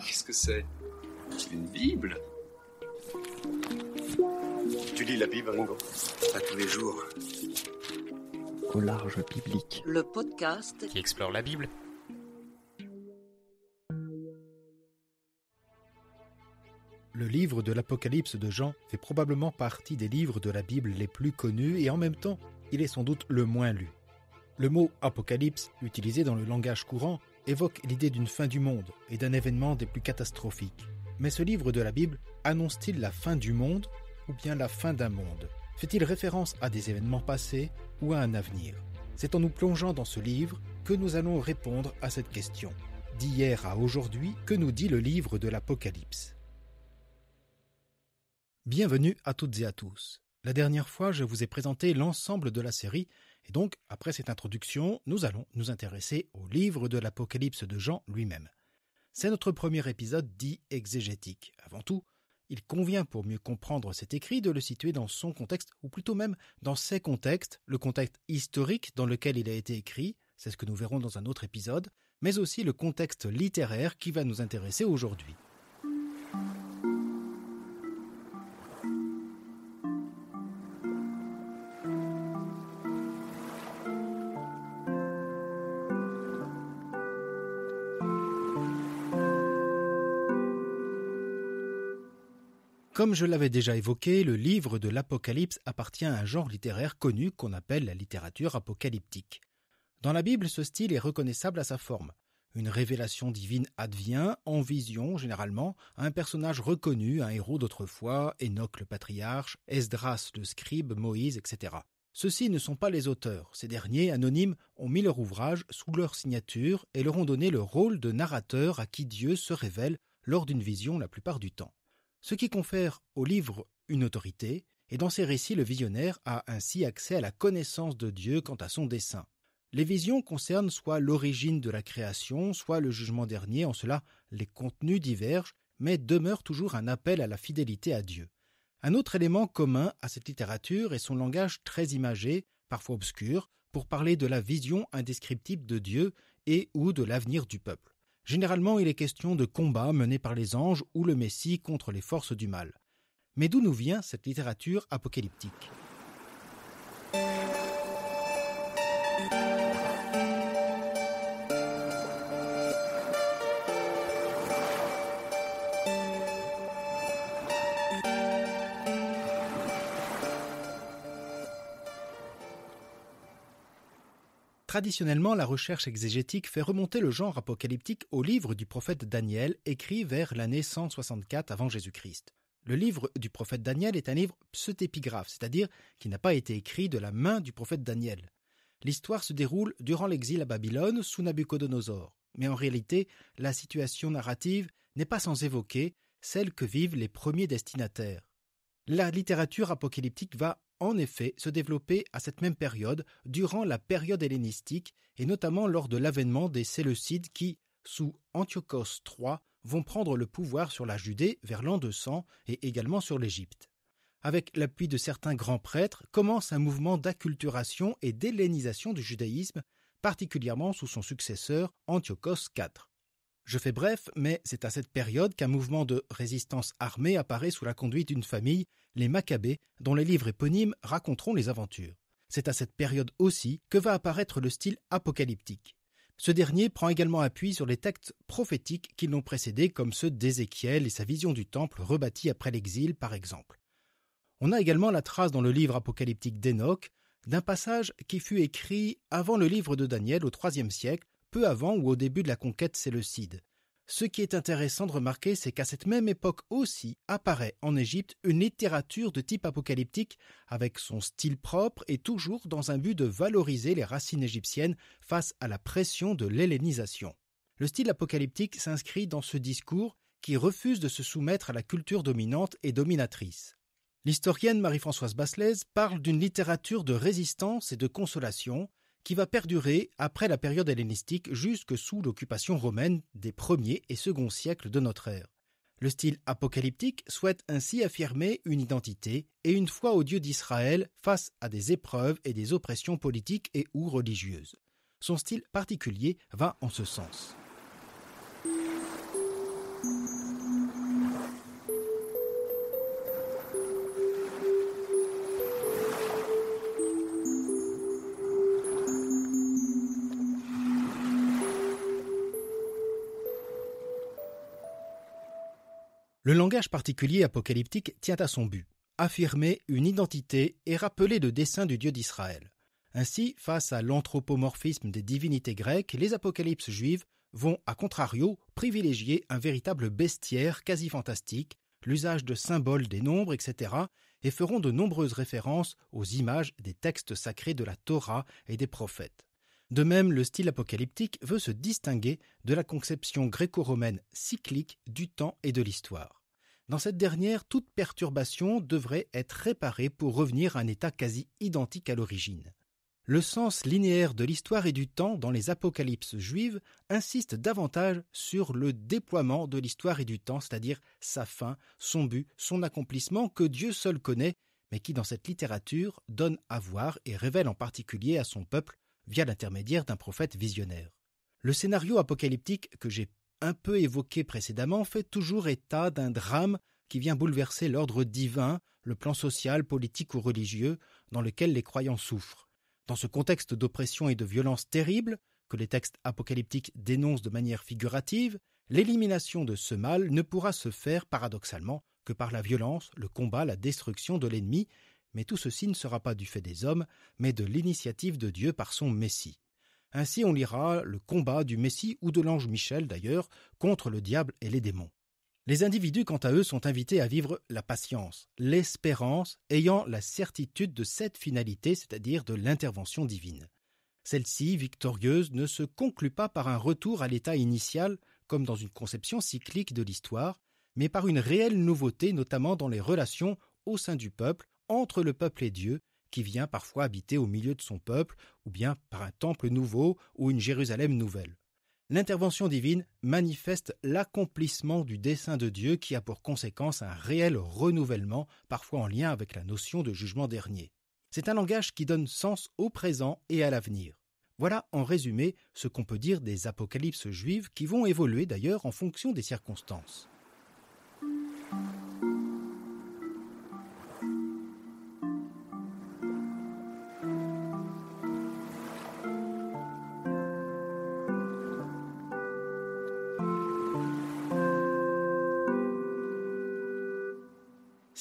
Qu'est-ce que c'est? C'est une Bible? Tu lis la Bible, Ringo? Pas tous les jours. Au large biblique. Le podcast qui explore la Bible. Le livre de l'Apocalypse de Jean fait probablement partie des livres de la Bible les plus connus et en même temps, il est sans doute le moins lu. Le mot « apocalypse », utilisé dans le langage courant, évoque l'idée d'une fin du monde et d'un événement des plus catastrophiques. Mais ce livre de la Bible annonce-t-il la fin du monde ou bien la fin d'un monde? Fait-il référence à des événements passés ou à un avenir? C'est en nous plongeant dans ce livre que nous allons répondre à cette question. D'hier à aujourd'hui, que nous dit le livre de l'Apocalypse? Bienvenue à toutes et à tous. La dernière fois, je vous ai présenté l'ensemble de la série et donc, après cette introduction, nous allons nous intéresser au livre de l'Apocalypse de Jean lui-même. C'est notre premier épisode dit exégétique. Avant tout, il convient pour mieux comprendre cet écrit de le situer dans son contexte, ou plutôt même dans ses contextes, le contexte historique dans lequel il a été écrit, c'est ce que nous verrons dans un autre épisode, mais aussi le contexte littéraire qui va nous intéresser aujourd'hui. Comme je l'avais déjà évoqué, le livre de l'Apocalypse appartient à un genre littéraire connu qu'on appelle la littérature apocalyptique. Dans la Bible, ce style est reconnaissable à sa forme. Une révélation divine advient, en vision généralement, à un personnage reconnu, un héros d'autrefois, Enoch le patriarche, Esdras le scribe, Moïse, etc. Ceux-ci ne sont pas les auteurs. Ces derniers, anonymes, ont mis leur ouvrage sous leur signature et leur ont donné le rôle de narrateur à qui Dieu se révèle lors d'une vision la plupart du temps. Ce qui confère au livre une autorité, et dans ces récits, le visionnaire a ainsi accès à la connaissance de Dieu quant à son dessein. Les visions concernent soit l'origine de la création, soit le jugement dernier, en cela les contenus divergent, mais demeurent toujours un appel à la fidélité à Dieu. Un autre élément commun à cette littérature est son langage très imagé, parfois obscur, pour parler de la vision indescriptible de Dieu et ou de l'avenir du peuple. Généralement, il est question de combats menés par les anges ou le Messie contre les forces du mal. Mais d'où nous vient cette littérature apocalyptique ? Traditionnellement, la recherche exégétique fait remonter le genre apocalyptique au livre du prophète Daniel, écrit vers l'année 164 avant Jésus-Christ. Le livre du prophète Daniel est un livre pseutépigraphe, c'est-à-dire qui n'a pas été écrit de la main du prophète Daniel. L'histoire se déroule durant l'exil à Babylone sous Nabuchodonosor, mais en réalité, la situation narrative n'est pas sans évoquer celle que vivent les premiers destinataires. La littérature apocalyptique va en effet se développer à cette même période, durant la période hellénistique et notamment lors de l'avènement des Séleucides qui, sous Antiochos III, vont prendre le pouvoir sur la Judée vers l'an 200 et également sur l'Égypte. Avec l'appui de certains grands prêtres, commence un mouvement d'acculturation et d'hellénisation du judaïsme, particulièrement sous son successeur Antiochos IV. Je fais bref, mais c'est à cette période qu'un mouvement de résistance armée apparaît sous la conduite d'une famille, les Maccabées, dont les livres éponymes raconteront les aventures. C'est à cette période aussi que va apparaître le style apocalyptique. Ce dernier prend également appui sur les textes prophétiques qui l'ont précédé, comme ceux d'Ézéchiel et sa vision du temple rebâti après l'exil, par exemple. On a également la trace dans le livre apocalyptique d'Enoch d'un passage qui fut écrit avant le livre de Daniel au IIIe siècle, peu avant ou au début de la conquête séleucide. Ce qui est intéressant de remarquer, c'est qu'à cette même époque aussi apparaît en Égypte une littérature de type apocalyptique avec son style propre et toujours dans un but de valoriser les racines égyptiennes face à la pression de l'hellénisation. Le style apocalyptique s'inscrit dans ce discours qui refuse de se soumettre à la culture dominante et dominatrice. L'historienne Marie-Françoise Basselès parle d'une littérature de résistance et de consolation qui va perdurer après la période hellénistique jusque sous l'occupation romaine des 1er et 2e siècles de notre ère. Le style apocalyptique souhaite ainsi affirmer une identité et une foi au Dieu d'Israël face à des épreuves et des oppressions politiques et ou religieuses. Son style particulier va en ce sens. Le langage particulier apocalyptique tient à son but, affirmer une identité et rappeler le dessein du Dieu d'Israël. Ainsi, face à l'anthropomorphisme des divinités grecques, les apocalypses juives vont, à contrario, privilégier un véritable bestiaire quasi fantastique, l'usage de symboles des nombres, etc., et feront de nombreuses références aux images des textes sacrés de la Torah et des prophètes. De même, le style apocalyptique veut se distinguer de la conception gréco-romaine cyclique du temps et de l'histoire. Dans cette dernière, toute perturbation devrait être réparée pour revenir à un état quasi identique à l'origine. Le sens linéaire de l'histoire et du temps dans les apocalypses juives insiste davantage sur le déploiement de l'histoire et du temps, c'est-à-dire sa fin, son but, son accomplissement que Dieu seul connaît, mais qui dans cette littérature donne à voir et révèle en particulier à son peuple via l'intermédiaire d'un prophète visionnaire. Le scénario apocalyptique que j'ai un peu évoqué précédemment fait toujours état d'un drame qui vient bouleverser l'ordre divin, le plan social, politique ou religieux dans lequel les croyants souffrent. Dans ce contexte d'oppression et de violence terrible, que les textes apocalyptiques dénoncent de manière figurative, l'élimination de ce mal ne pourra se faire paradoxalement que par la violence, le combat, la destruction de l'ennemi, mais tout ceci ne sera pas du fait des hommes, mais de l'initiative de Dieu par son Messie. Ainsi on lira le combat du Messie ou de l'ange Michel d'ailleurs contre le diable et les démons. Les individus quant à eux sont invités à vivre la patience, l'espérance, ayant la certitude de cette finalité, c'est-à-dire de l'intervention divine. Celle-ci, victorieuse, ne se conclut pas par un retour à l'état initial, comme dans une conception cyclique de l'histoire, mais par une réelle nouveauté, notamment dans les relations au sein du peuple, entre le peuple et Dieu, qui vient parfois habiter au milieu de son peuple, ou bien par un temple nouveau ou une Jérusalem nouvelle. L'intervention divine manifeste l'accomplissement du dessein de Dieu qui a pour conséquence un réel renouvellement, parfois en lien avec la notion de jugement dernier. C'est un langage qui donne sens au présent et à l'avenir. Voilà en résumé ce qu'on peut dire des apocalypses juives qui vont évoluer d'ailleurs en fonction des circonstances.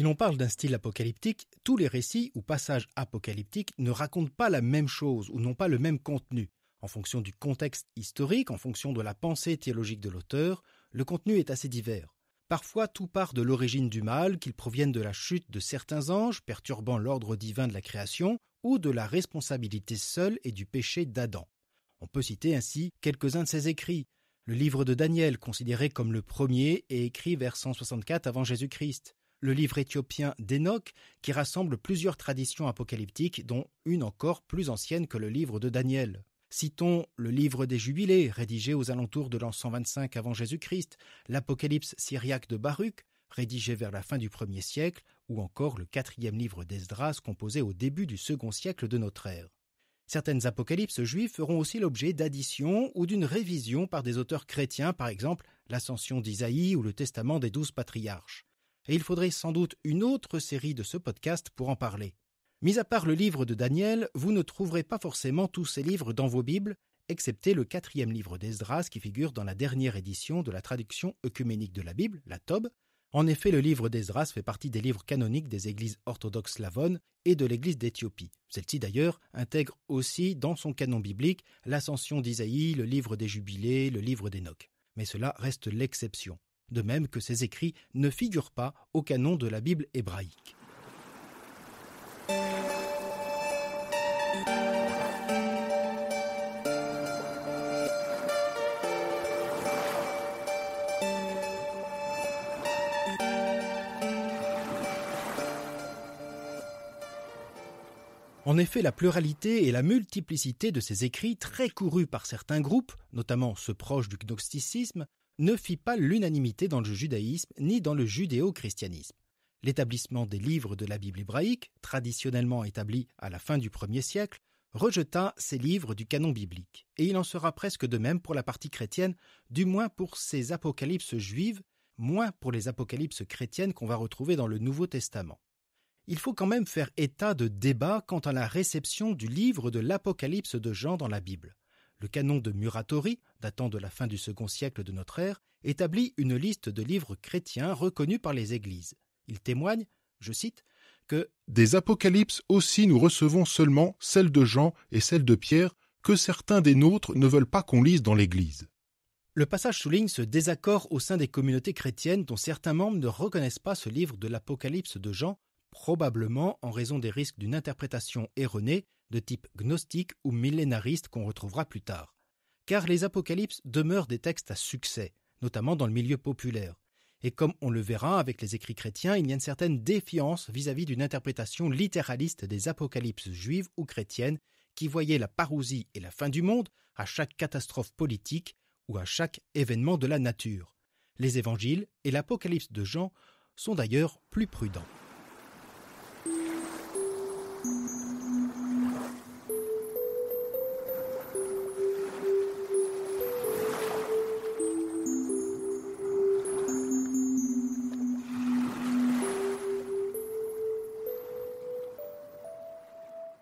Si l'on parle d'un style apocalyptique, tous les récits ou passages apocalyptiques ne racontent pas la même chose ou n'ont pas le même contenu. En fonction du contexte historique, en fonction de la pensée théologique de l'auteur, le contenu est assez divers. Parfois, tout part de l'origine du mal, qu'il provienne de la chute de certains anges, perturbant l'ordre divin de la création, ou de la responsabilité seule et du péché d'Adam. On peut citer ainsi quelques-uns de ses écrits. Le livre de Daniel, considéré comme le premier et écrit vers 164 avant Jésus-Christ. Le livre éthiopien d'Enoch, qui rassemble plusieurs traditions apocalyptiques, dont une encore plus ancienne que le livre de Daniel. Citons le livre des Jubilés, rédigé aux alentours de l'an 125 avant Jésus-Christ, l'Apocalypse syriaque de Baruch, rédigé vers la fin du 1er siècle, ou encore le 4e livre d'Esdras, composé au début du 2e siècle de notre ère. Certaines apocalypses juives feront aussi l'objet d'additions ou d'une révision par des auteurs chrétiens, par exemple l'Ascension d'Isaïe ou le Testament des 12 patriarches. Et il faudrait sans doute une autre série de ce podcast pour en parler. Mis à part le livre de Daniel, vous ne trouverez pas forcément tous ces livres dans vos Bibles, excepté le 4e livre d'Esdras qui figure dans la dernière édition de la traduction œcuménique de la Bible, la Tob. En effet, le livre d'Esdras fait partie des livres canoniques des églises orthodoxes slavonnes et de l'église d'Éthiopie. Celle-ci d'ailleurs intègre aussi dans son canon biblique l'Ascension d'Isaïe, le livre des Jubilés, le livre d'Enoch. Mais cela reste l'exception. De même que ces écrits ne figurent pas au canon de la Bible hébraïque. En effet, la pluralité et la multiplicité de ces écrits, très courus par certains groupes, notamment ceux proches du gnosticisme, ne fit pas l'unanimité dans le judaïsme ni dans le judéo-christianisme. L'établissement des livres de la Bible hébraïque, traditionnellement établi à la fin du 1er siècle, rejeta ces livres du canon biblique. Et il en sera presque de même pour la partie chrétienne, du moins pour ces apocalypses juives, moins pour les apocalypses chrétiennes qu'on va retrouver dans le Nouveau Testament. Il faut quand même faire état de débats quant à la réception du livre de l'Apocalypse de Jean dans la Bible. Le canon de Muratori, datant de la fin du second siècle de notre ère, établit une liste de livres chrétiens reconnus par les églises. Il témoigne, je cite, que « Des apocalypses aussi nous recevons seulement celles de Jean et celles de Pierre que certains des nôtres ne veulent pas qu'on lise dans l'Église. » Le passage souligne ce désaccord au sein des communautés chrétiennes dont certains membres ne reconnaissent pas ce livre de l'Apocalypse de Jean, probablement en raison des risques d'une interprétation erronée de type gnostique ou millénariste qu'on retrouvera plus tard. Car les apocalypses demeurent des textes à succès, notamment dans le milieu populaire. Et comme on le verra avec les écrits chrétiens, il y a une certaine défiance vis-à-vis d'une interprétation littéraliste des apocalypses juives ou chrétiennes qui voyaient la parousie et la fin du monde à chaque catastrophe politique ou à chaque événement de la nature. Les évangiles et l'Apocalypse de Jean sont d'ailleurs plus prudents.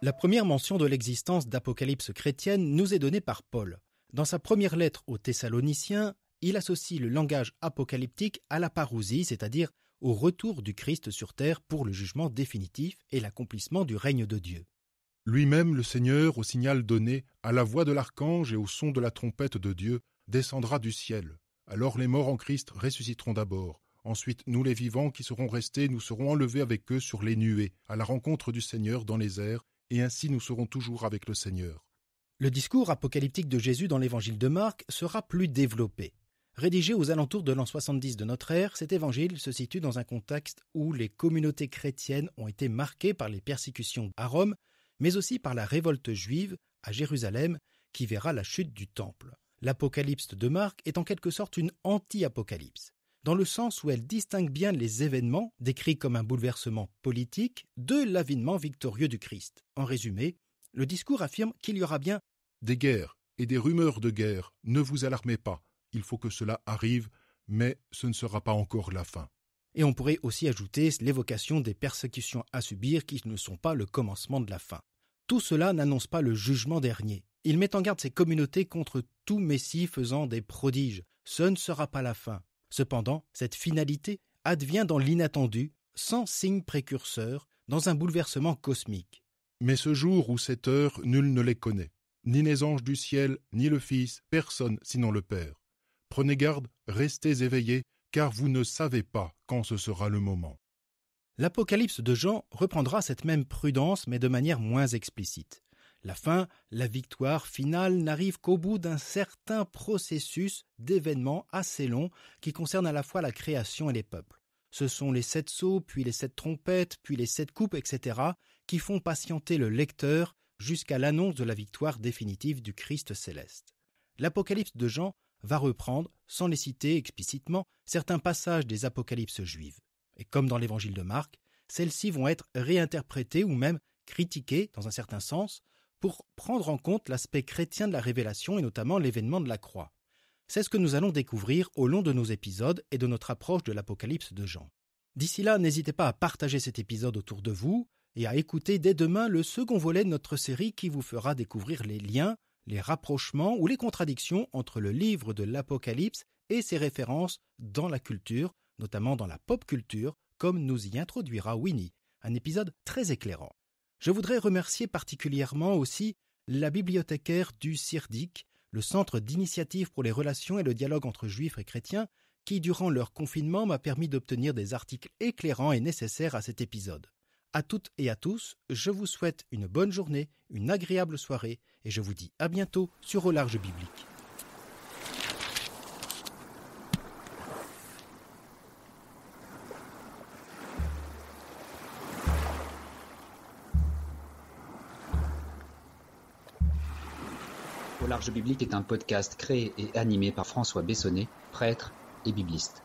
La première mention de l'existence d'apocalypses chrétiennes nous est donnée par Paul. Dans sa première lettre aux Thessaloniciens, il associe le langage apocalyptique à la parousie, c'est-à-dire au retour du Christ sur terre pour le jugement définitif et l'accomplissement du règne de Dieu. Lui-même, le Seigneur, au signal donné, à la voix de l'archange et au son de la trompette de Dieu, descendra du ciel. Alors les morts en Christ ressusciteront d'abord. Ensuite, nous les vivants qui serons restés, nous serons enlevés avec eux sur les nuées, à la rencontre du Seigneur dans les airs, et ainsi nous serons toujours avec le Seigneur. Le discours apocalyptique de Jésus dans l'évangile de Marc sera plus développé. Rédigé aux alentours de l'an 70 de notre ère, cet évangile se situe dans un contexte où les communautés chrétiennes ont été marquées par les persécutions à Rome, mais aussi par la révolte juive à Jérusalem qui verra la chute du temple. L'Apocalypse de Marc est en quelque sorte une anti-apocalypse, dans le sens où elle distingue bien les événements, décrits comme un bouleversement politique, de l'avènement victorieux du Christ. En résumé, le discours affirme qu'il y aura bien des guerres et des rumeurs de guerre. Ne vous alarmez pas, il faut que cela arrive, mais ce ne sera pas encore la fin. Et on pourrait aussi ajouter l'évocation des persécutions à subir qui ne sont pas le commencement de la fin. Tout cela n'annonce pas le jugement dernier. Il met en garde ces communautés contre tout messie faisant des prodiges. Ce ne sera pas la fin. Cependant, cette finalité advient dans l'inattendu, sans signe précurseur, dans un bouleversement cosmique. Mais ce jour ou cette heure, nul ne les connaît. Ni les anges du ciel, ni le Fils, personne sinon le Père. Prenez garde, restez éveillés, car vous ne savez pas quand ce sera le moment. L'Apocalypse de Jean reprendra cette même prudence, mais de manière moins explicite. La fin, la victoire finale n'arrive qu'au bout d'un certain processus d'événements assez long qui concerne à la fois la création et les peuples. Ce sont les 7 sceaux, puis les 7 trompettes, puis les 7 coupes, etc., qui font patienter le lecteur jusqu'à l'annonce de la victoire définitive du Christ céleste. L'Apocalypse de Jean va reprendre, sans les citer explicitement, certains passages des apocalypses juives. Et comme dans l'évangile de Marc, celles-ci vont être réinterprétées ou même critiquées, dans un certain sens, pour prendre en compte l'aspect chrétien de la révélation et notamment l'événement de la croix. C'est ce que nous allons découvrir au long de nos épisodes et de notre approche de l'Apocalypse de Jean. D'ici là, n'hésitez pas à partager cet épisode autour de vous et à écouter dès demain le second volet de notre série qui vous fera découvrir les liens, les rapprochements ou les contradictions entre le livre de l'Apocalypse et ses références dans la culture, notamment dans la pop culture, comme nous y introduira Winnie, un épisode très éclairant. Je voudrais remercier particulièrement aussi la bibliothécaire du CIRDIC, le Centre d'initiative pour les relations et le dialogue entre juifs et chrétiens, qui, durant leur confinement, m'a permis d'obtenir des articles éclairants et nécessaires à cet épisode. À toutes et à tous, je vous souhaite une bonne journée, une agréable soirée, et je vous dis à bientôt sur Au Large Biblique. Au Large Biblique est un podcast créé et animé par François Bessonnet, prêtre et bibliste.